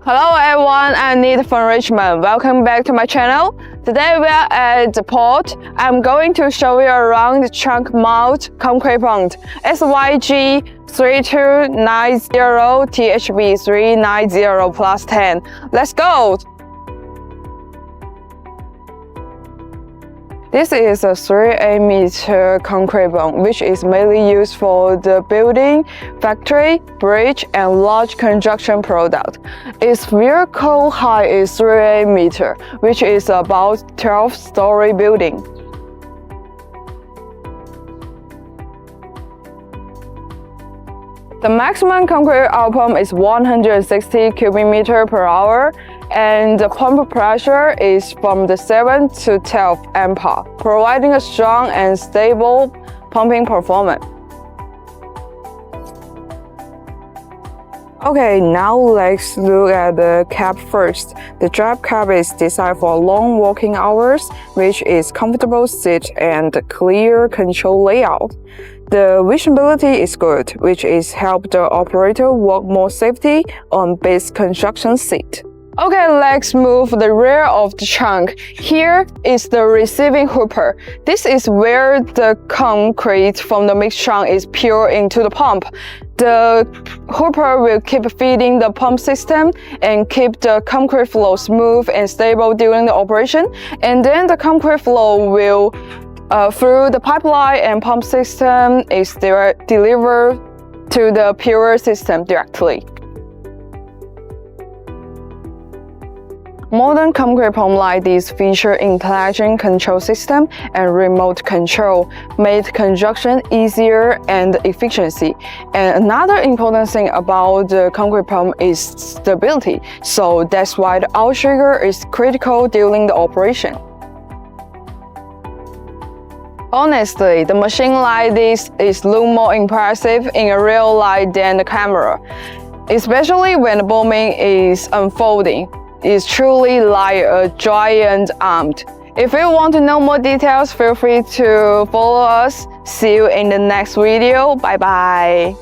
Hello everyone, I'm Nita from Richmond. Welcome back to my channel. Today we are at the port. I'm going to show you around the trunk mount concrete pump SYG5260THB 390 plus 10. Let's go! This is a 3-meter concrete pump, which is mainly used for the building, factory, bridge, and large construction product. Its vertical height is 3 meters, which is about 12-story building. The maximum concrete output is 160 cubic meters per hour, and the pump pressure is from the 7 to 12 MPa, providing a strong and stable pumping performance. Okay, now let's look at the cab first. The drive cab is designed for long working hours, which is comfortable seat and clear control layout. The visibility is good, which is help the operator work more safety on base construction seat. Okay, let's move the rear of the trunk. Here is the receiving hooper. This is where the concrete from the mixed trunk is poured into the pump. The hooper will keep feeding the pump system and keep the concrete flow smooth and stable during the operation. And then the concrete flow will through the pipeline and pump system is delivered to the pure system directly. Modern concrete pumps like these feature intelligent control system and remote control, make construction easier and efficiency. And another important thing about the concrete pump is stability, so that's why the outrigger is critical during the operation. Honestly, the machine like this look more impressive in a real life than the camera, especially when the bombing is unfolding. It's truly like a giant arm. If you want to know more details, feel free to follow us. See you in the next video. Bye bye.